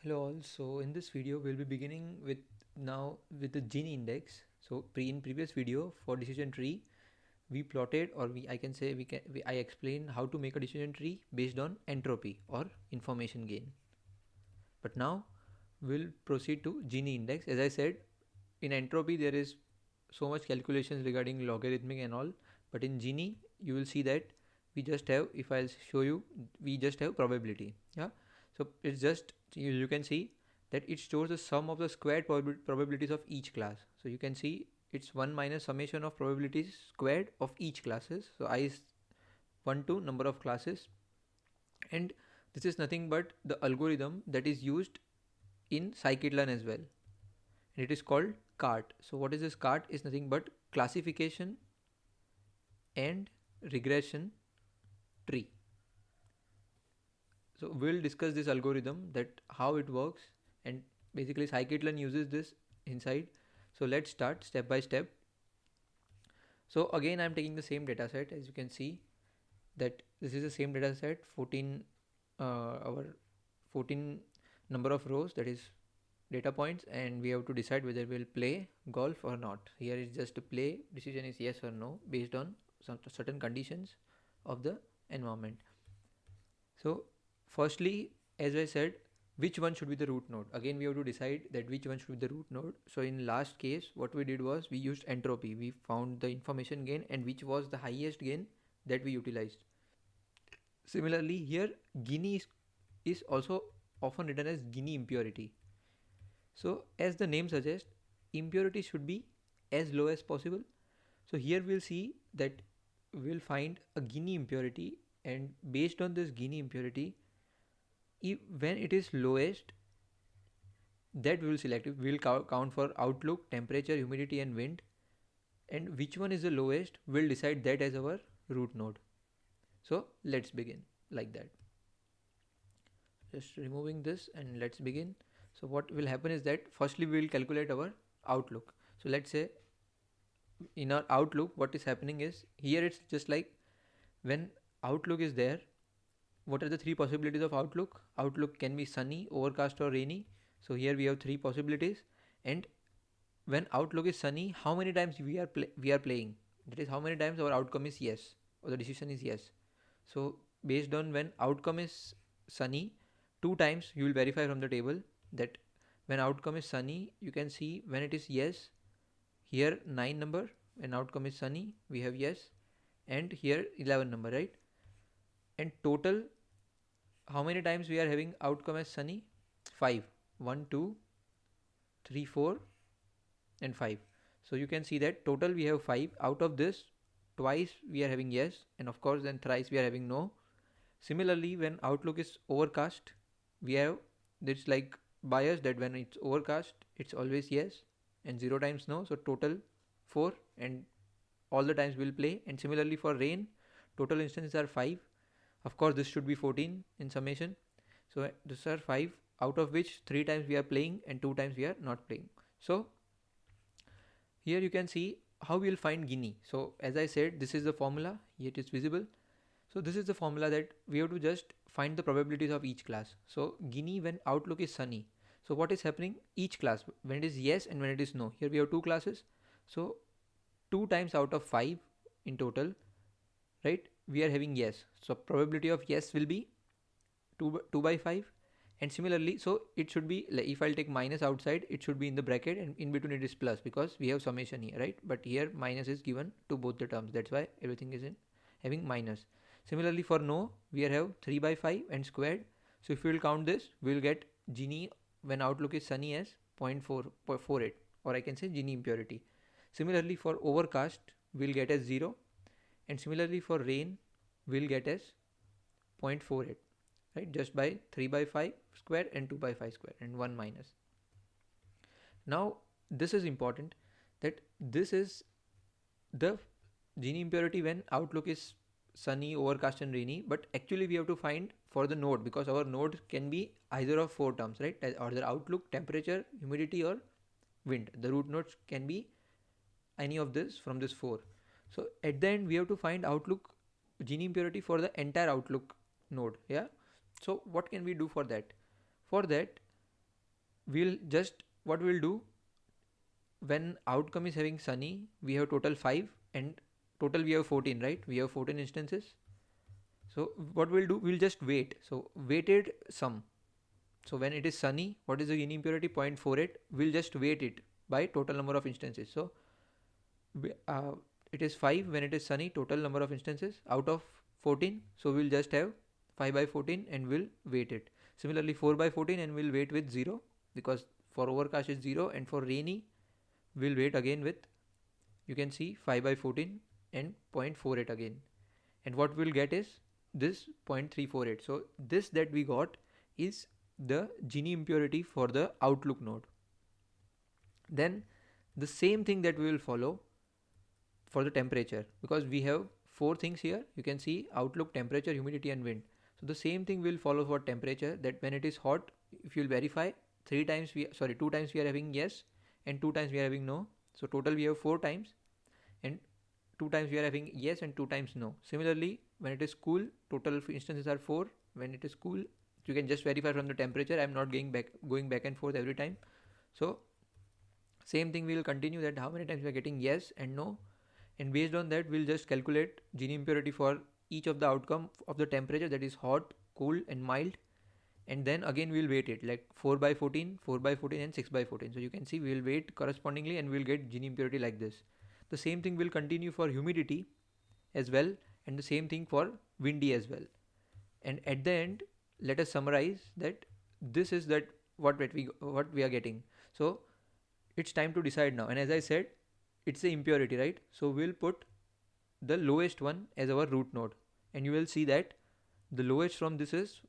Hello all. So in this video we'll be beginning with the Gini index. So in previous video for decision tree we plotted, or I explained how to make a decision tree based on entropy or information gain. But now we'll proceed to Gini index. As I said, in entropy there is so much calculations regarding logarithmic and all, but in Gini you will see that we just have, if I'll show you, we just have probability. Yeah, so it's just you can see that it stores the sum of the squared probabilities of each class. So you can see it's 1 minus summation of probabilities squared of each classes. So I is 1 to number of classes, and this is nothing but the algorithm that is used in scikit-learn as well, and it is called cart. So what is this cart? Is nothing but classification and regression tree. So we'll discuss this algorithm, that how it works, and basically scikit-learn uses this inside. So let's start step by step. So again I'm taking the same data set. As you can see that this is the same data set, 14 our 14 number of rows, that is data points, and we have to decide whether we'll play golf or not. Here is just to play, decision is yes or no based on some certain conditions of the environment. So firstly, as I said, which one should be the root node? Again we have to decide that which one should be the root node. So in last case what we did was we used entropy. We found the information gain and which was the highest gain that we utilized. Similarly here Gini is also often written as Gini impurity. So as the name suggests, impurity should be as low as possible. So here we'll see that we'll find a Gini impurity, and based on this Gini impurity, when it is lowest, that we will select. We'll count for outlook, temperature, humidity and wind, and which one is the lowest, we'll decide that as our root node. So let's begin like that. Just removing this and let's begin. So what will happen is that firstly we will calculate our outlook. So let's say in our outlook what is happening is, here it's just like when outlook is there, what are the three possibilities of outlook? Outlook can be sunny, overcast or rainy. So here we have three possibilities, and when outlook is sunny, how many times we are playing, that is how many times our outcome is yes or the decision is yes. So based on when outcome is sunny, 2 times you will verify from the table that when outcome is sunny, you can see when it is yes, here 9 number, when outcome is sunny we have yes, and here 11 number, right? And total, how many times we are having outcome as sunny? 5. 1 2 3 4 and 5. So you can see that total we have 5. Out of this, twice we are having yes, and of course then thrice we are having no. Similarly, when outlook is overcast, we have this like bias that when it's overcast it's always yes and 0 times no. So total 4, and all the times we'll play. And similarly for rain, total instances are 5. Of course this should be 14 in summation. So these are 5, out of which 3 times we are playing and 2 times we are not playing. So here you can see how we will find Gini. So as I said, this is the formula, here it is visible. So this is the formula that we have to just find the probabilities of each class. So Gini when outlook is sunny. So what is happening? Each class, when it is yes and when it is no. Here we have two classes. So 2 times out of 5 in total, right? We are having yes. So probability of yes will be 2 by 5. And similarly, so it should be like, if I'll take minus outside, it should be in the bracket, and in between it is plus because we have summation here, right? But here minus is given to both the terms. That's why everything is in having minus. Similarly for no, we have 3 by 5 and squared. So if we will count this, we will get Gini when outlook is sunny as 0.448, or I can say Gini impurity. Similarly for overcast, we'll get as 0, and similarly for rain, we'll get as 0.48, right? Just by 3 by 5 square and 2 by 5 square and 1 minus. Now this is important, that this is the Gini impurity when outlook is sunny, overcast and rainy, but actually we have to find for the node, because our node can be either of 4 terms, right? Or the outlook, temperature, humidity or wind. The root nodes can be any of this from this 4. So at the end we have to find outlook Gini impurity for the entire outlook node. Yeah. So what can we do for that? For that, we'll just, what we'll do, when outcome is having sunny, we have total 5 and total we have 14, right? We have 14 instances. So what we'll do, we'll just wait. So weighted sum. So when it is sunny, what is the Gini impurity? 0.48. We'll just weight it by total number of instances. So it is 5 when it is sunny, total number of instances out of 14. So we'll just have 5 by 14 and we'll weight it. Similarly 4 by 14 and we'll weight with 0, because for overcast is 0, and for rainy we'll weight again with, you can see, 5 by 14 and 0.48 again. And what we'll get is this 0.348. So this that we got is the Gini impurity for the outlook node. Then the same thing that we will follow for the temperature, because we have 4 things here. You can see outlook, temperature, humidity and wind. So the same thing will follow for temperature, that when it is hot, if you will verify, 2 times we are having yes and 2 times we are having no. So total we have 4 times, and 2 times we are having yes and 2 times no. Similarly, when it is cool, total instances are 4. When it is cool, you can just verify from the temperature. I am not going back and forth every time. So same thing we will continue, that how many times we are getting yes and no, and based on that we'll just calculate Gini impurity for each of the outcome of the temperature, that is hot, cool and mild. And then again we'll weight it like 4 by 14, 4 by 14 and 6 by 14. So you can see we'll weight correspondingly and we'll get Gini impurity like this. The same thing will continue for humidity as well, and the same thing for windy as well. And at the end, let us summarize that this is that what we are getting. So it's time to decide now. And as I said, it's the impurity, right? So we'll put the lowest one as our root node, and you will see that the lowest from this is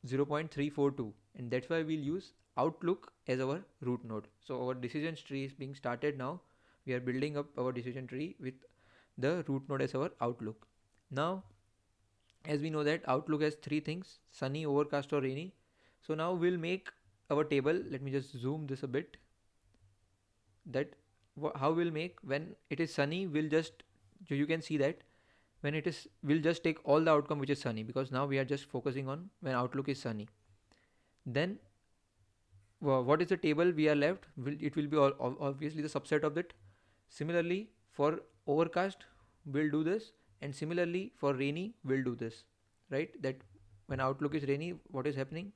0.342, and that's why we'll use outlook as our root node. So our decision tree is being started now. We are building up our decision tree with the root node as our outlook. Now, as we know that outlook has 3 things: sunny, overcast or rainy. So now we'll make our table. Let me just zoom this a bit. That how we'll make when it is sunny, we'll just, you can see that when it is, we'll just take all the outcome which is sunny, because now we are just focusing on when outlook is sunny. Then what is the table we are left? It will be obviously the subset of that. Similarly for overcast we'll do this, and similarly for rainy we'll do this, right? That when outlook is rainy, what is happening?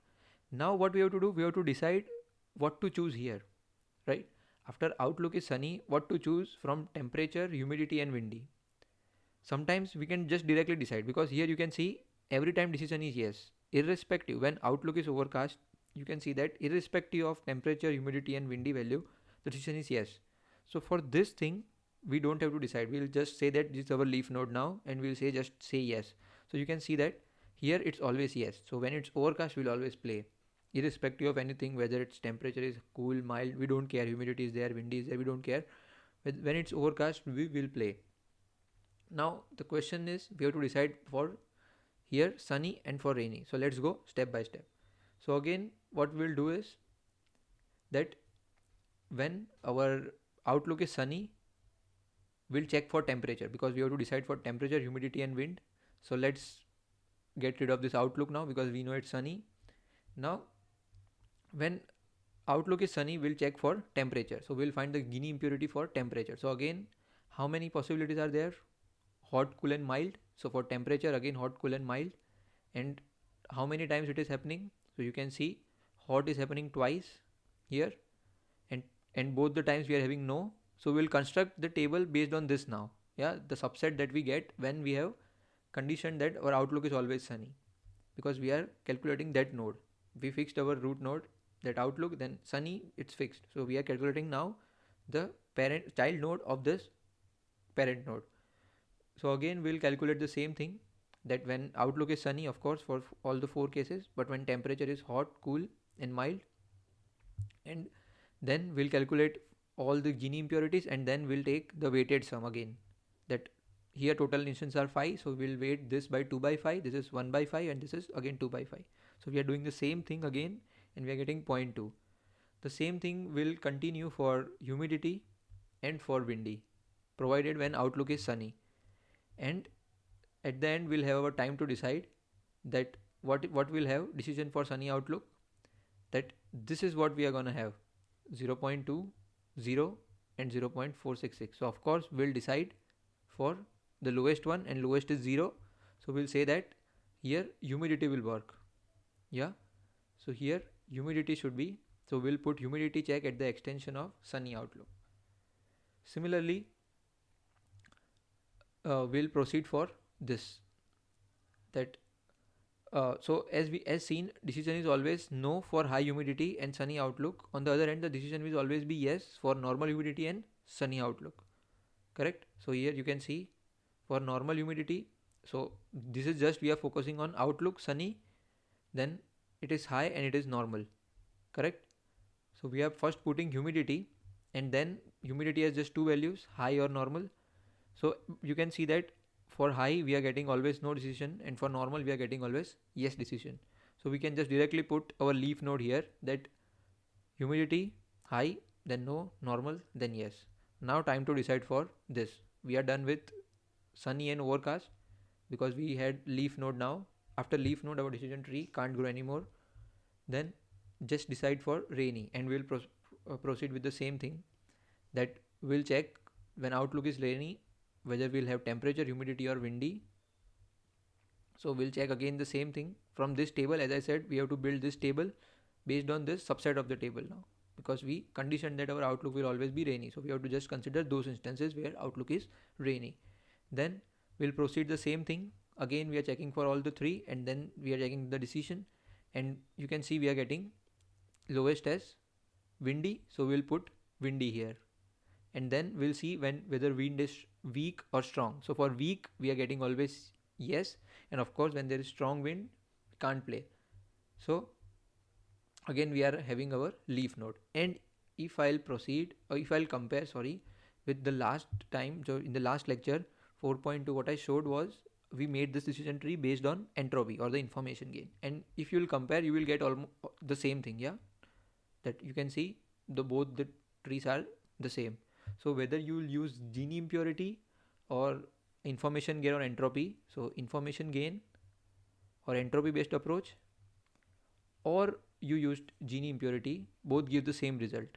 Now what we have to do, we have to decide what to choose here, right? After outlook is sunny, what to choose from temperature, humidity and windy. Sometimes we can just directly decide, because here you can see every time decision is yes, irrespective. When outlook is overcast, you can see that irrespective of temperature, humidity and windy value, the decision is yes. So for this thing, we don't have to decide. We'll just say that this is our leaf node now, and we'll say just say yes. So you can see that here it's always yes. So when it's overcast, we'll always play, irrespective of anything, whether its temperature is cool, mild, we don't care. Humidity is there, windy is there, we don't care. When it's overcast, we will play. Now the question is, we have to decide for here sunny and for rainy. So let's go step by step. So again, what we'll do is that when our outlook is sunny, we'll check for temperature, because we have to decide for temperature, humidity and wind. So let's get rid of this outlook now, because we know it's sunny. Now when outlook is sunny, we'll check for temperature. So we'll find the Gini impurity for temperature. So again, how many possibilities are there? Hot, cool and mild. So for temperature, again hot, cool and mild. And how many times it is happening? So you can see hot is happening twice here, and both the times we are having no. So we'll construct the table based on this now. Yeah, the subset that we get when we have conditioned that our outlook is always sunny, because we are calculating that node. We fixed our root node, that outlook, then sunny, it's fixed. So we are calculating now the child node of this parent node. So again we'll calculate the same thing, that when outlook is sunny, of course, for all the 4 cases, but when temperature is hot, cool and mild. And then we'll calculate all the Gini impurities, and then we'll take the weighted sum again. That here total instances are 5, so we'll weight this by 2 by 5, this is 1 by 5, and this is again 2 by 5. So we are doing the same thing again, and we are getting 0.2. The same thing will continue for humidity and for windy, provided when outlook is sunny. And at the end we'll have our time to decide that what we'll have decision for sunny outlook, that this is what we are gonna have: 0.2, 0, and 0.466. So of course we'll decide for the lowest one, and lowest is 0. So we'll say that here humidity will work. Yeah. So here humidity should be, so we'll put humidity check at the extension of sunny outlook. Similarly, we'll proceed for this, that so as seen, decision is always no for high humidity and sunny outlook. On the other hand, the decision will always be yes for normal humidity and sunny outlook. Correct? So here you can see for normal humidity, so this is just we are focusing on outlook sunny, then it is high and it is normal. Correct? So we are first putting humidity, and then humidity has just two values, high or normal. So you can see that for high we are getting always no decision, and for normal we are getting always yes decision. So we can just directly put our leaf node here, that humidity high, then no, normal, then yes. Now time to decide for this. We are done with sunny and overcast because we had leaf node. Now after leaf node our decision tree can't grow anymore. Then just decide for rainy, and we'll proceed with the same thing, that we'll check when outlook is rainy whether we'll have temperature, humidity, or windy. So we'll check again the same thing from this table. As I said, we have to build this table based on this subset of the table now, because we conditioned that our outlook will always be rainy. So we have to just consider those instances where outlook is rainy. Then we'll proceed the same thing. Again we are checking for all the three, and then we are checking the decision, and you can see we are getting lowest as windy, so we'll put windy here. And then we'll see whether wind is weak or strong. So for weak we are getting always yes, and of course when there is strong wind we can't play. So again we are having our leaf node. And if I'll proceed, or if I'll compare, sorry, with the last time, so in the last lecture 4.2, what I showed was we made this decision tree based on entropy or the information gain. And if you will compare, you will get almost the same thing. Yeah, that you can see both the trees are the same. So whether you will use Gini impurity or information gain or entropy, so information gain or entropy based approach, or you used Gini impurity, both give the same result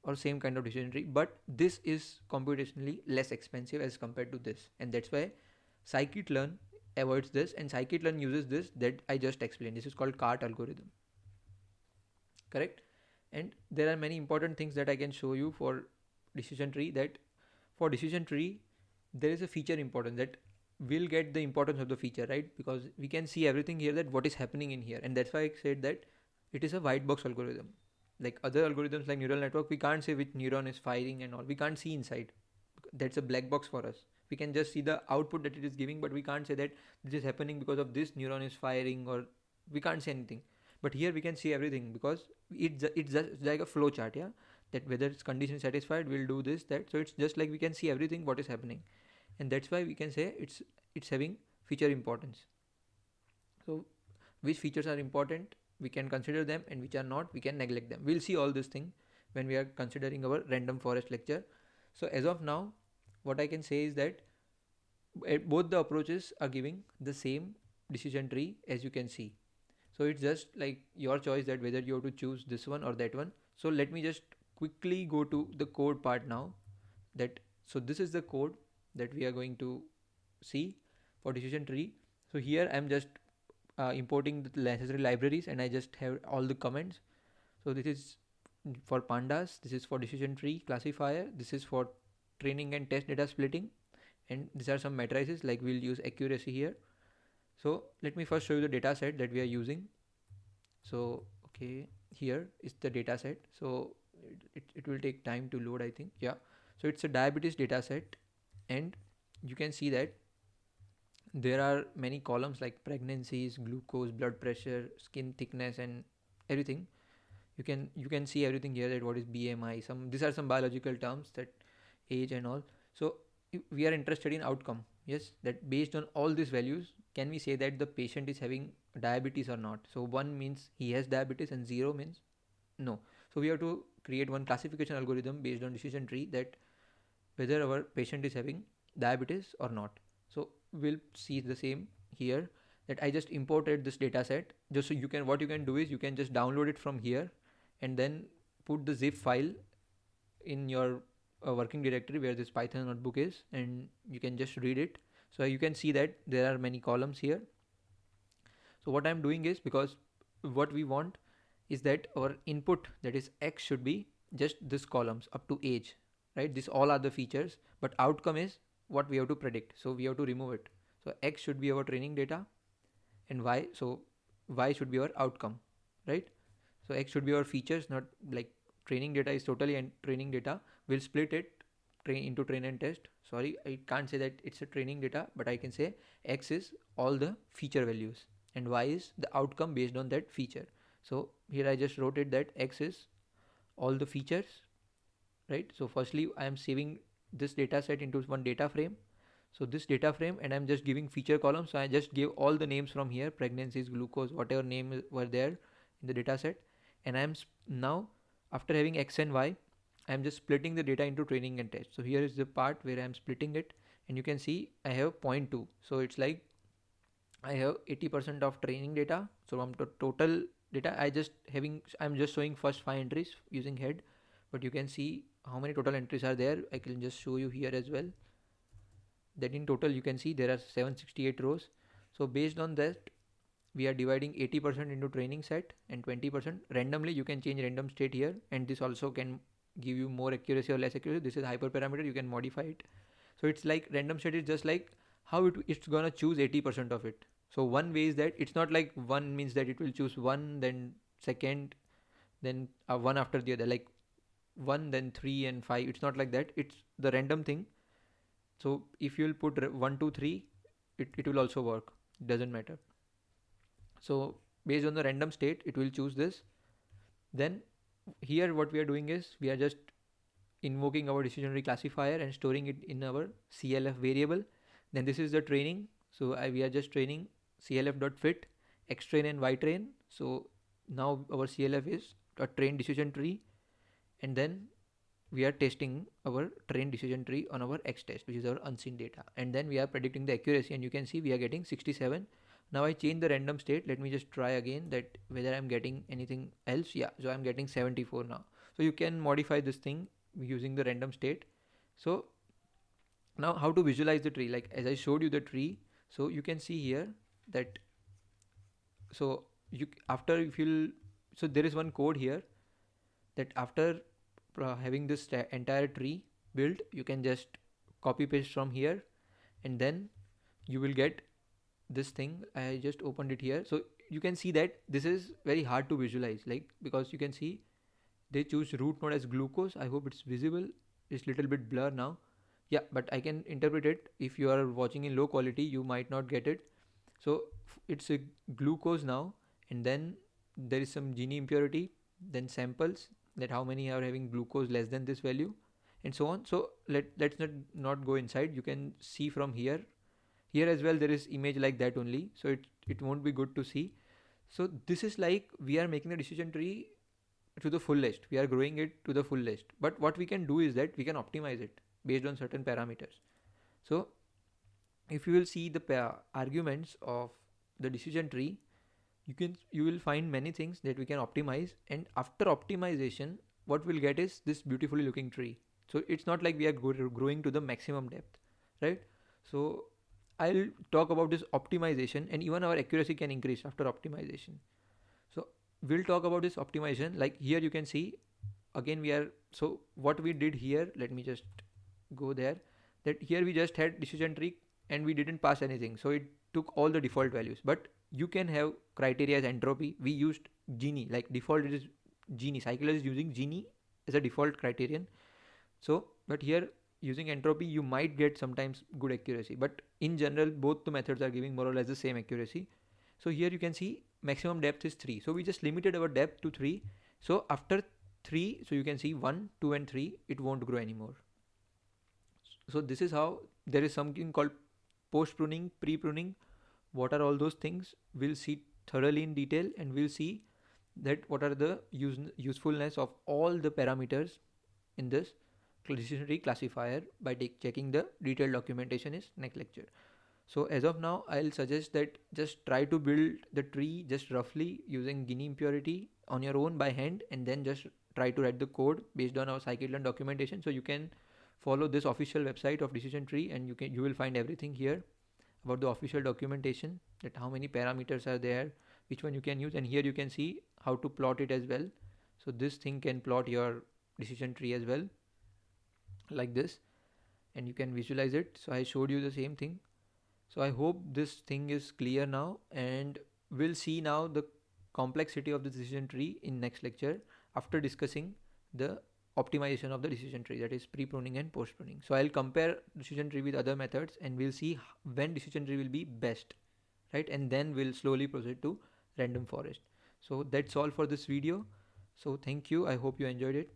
or same kind of decision tree, but this is computationally less expensive as compared to this, and that's why Scikit-learn avoids this, and Scikit-learn uses this that I just explained. This is called CART algorithm. Correct? And there are many important things that I can show you for decision tree, that for decision tree there is a feature important, that we'll get the importance of the feature, right? Because we can see everything here, that what is happening in here, and that's why I said that it is a white box algorithm. Like other algorithms like neural network, we can't say which neuron is firing and all, we can't see inside. That's a black box for us. We can just see the output that it is giving, but we can't say that this is happening because of this neuron is firing, or we can't say anything. But here we can see everything because it's just like a flow chart. Yeah, that whether it's condition satisfied, we'll do this, that. So it's just like we can see everything what is happening, and that's why we can say it's having feature importance. So which features are important, we can consider them, and which are not, we can neglect them. We'll see all this thing when we are considering our random forest lecture. So as of now, what I can say is that both the approaches are giving the same decision tree, as you can see. So it's just like your choice, that whether you have to choose this one or that one. So let me just quickly go to the code part now. That so this is the code that we are going to see for decision tree. So here I'm just importing the necessary libraries, and I just have all the comments. So this is for pandas, this is for decision tree classifier, this is for training and test data splitting, and these are some matrices, like we'll use accuracy here. So let me first show you the data set that we are using. So okay, here is the data set. So it will take time to load, I think. Yeah, so it's a diabetes data set, and you can see that there are many columns like pregnancies, glucose, blood pressure, skin thickness, and everything. You can see everything here, that what is BMI, some these are some biological terms, that age and all. So we are interested in outcome. Yes, that based on all these values, can we say that the patient is having diabetes or not? So 1 means he has diabetes and 0 means no. So we have to create one classification algorithm based on decision tree, that whether our patient is having diabetes or not. So we'll see the same here, that I just imported this data set. Just so you can, what you can do is you can just download it from here and then put the zip file in your working directory where this Python notebook is, and you can just read it. So you can see that there are many columns here. So what I'm doing is, because what we want is that our input, that is X, should be just this columns up to age, right? This all are the features, but outcome is what we have to predict. So we have to remove it. So X should be our training data, and Y, so Y should be our outcome, right? So X should be our features, not like training data is totally and training data. We'll split it into train and test. Sorry, I can't say that it's a training data, but I can say X is all the feature values and Y is the outcome based on that feature. So here I just wrote it that X is all the features, right? So firstly I am saving this data set into one data frame. So this data frame, and I'm just giving feature column. So I just gave all the names from here, pregnancies, glucose, whatever name were there in the data set. And I'm now, after having X and Y, I'm just splitting the data into training and test. So here is the part where I'm splitting it, and you can see I have 0.2. So it's like I have 80% of training data. So from total data, I'm just showing first 5 entries using head, but you can see how many total entries are there. I can just show you here as well, that in total you can see there are 768 rows. So based on that, we are dividing 80% into training set and 20% randomly. You can change random state here, and this also can give you more accuracy or less accuracy. This is hyperparameter, you can modify it. So it's like random state is just like how it's gonna choose 80% of it. So one way is that it's not like one means that it will choose one, then second, then one after the other, like one, then three and five. It's not like that. It's the random thing. So if you'll put 1 2 3, it will also work, it doesn't matter. So based on the random state, it will choose this. Then here what we are doing is we are just invoking our decision tree classifier and storing it in our CLF variable. Then this is the training. So we are just training clf.fit xtrain and ytrain. So now our CLF is a train decision tree, and then we are testing our train decision tree on our X test, which is our unseen data, and then we are predicting the accuracy, and you can see we are getting 67. Now I change the random state. Let me just try again that whether I'm getting anything else. Yeah, so I'm getting 74 now. So you can modify this thing using the random state. So now how to visualize the tree, like as I showed you the tree. So you can see here that, so you after if you so there is one code here that after having this entire tree built, you can just copy paste from here, and then you will get this thing. I just opened it here. So you can see that this is very hard to visualize, like because you can see they choose root node as glucose. I hope it's visible. It's little bit blur now. Yeah, but I can interpret it. If you are watching in low quality, you might not get it. So it's a glucose now, and then there is some Gini impurity, then samples, that how many are having glucose less than this value, and so on. So let's not go inside. You can see from here. Here as well there is image like that only, so it won't be good to see. So this is like we are making the decision tree to the full list. We are growing it to the full list. But what we can do is that we can optimize it based on certain parameters. So if you will see the arguments of the decision tree, you will find many things that we can optimize, and after optimization what we'll get is this beautifully looking tree. So it's not like we are growing to the maximum depth, right? So I'll talk about this optimization, and even our accuracy can increase after optimization. So we'll talk about this optimization. Like here you can see again we are, so what we did here, let me just go there, that here we just had decision tree and we didn't pass anything, so it took all the default values. But you can have criteria as entropy. We used Gini, like default it is Gini. Scikit-learn is using Gini as a default criterion. So but here using entropy you might get sometimes good accuracy, but in general both the methods are giving more or less the same accuracy. So here you can see maximum depth is 3, so we just limited our depth to 3. So after 3, so you can see 1 2 and 3, it won't grow anymore. So this is how there is something called post pruning, pre pruning. What are all those things? We'll see thoroughly in detail, and we'll see that what are the usefulness of all the parameters in this decision tree classifier by checking the detailed documentation is next lecture. So as of now, I'll suggest that just try to build the tree just roughly using Gini impurity on your own by hand, and then just try to write the code based on our scikit-learn documentation. So you can follow this official website of decision tree, and you will find everything here about the official documentation, that how many parameters are there, which one you can use, and here you can see how to plot it as well. So this thing can plot your decision tree as well, like this, and you can visualize it. So I showed you the same thing. So I hope this thing is clear now, and we'll see now the complexity of the decision tree in next lecture after discussing the optimization of the decision tree, that is pre-pruning and post-pruning. So I'll compare decision tree with other methods, and we'll see when decision tree will be best, right? And then we'll slowly proceed to random forest. So that's all for this video. So thank you. I hope you enjoyed it.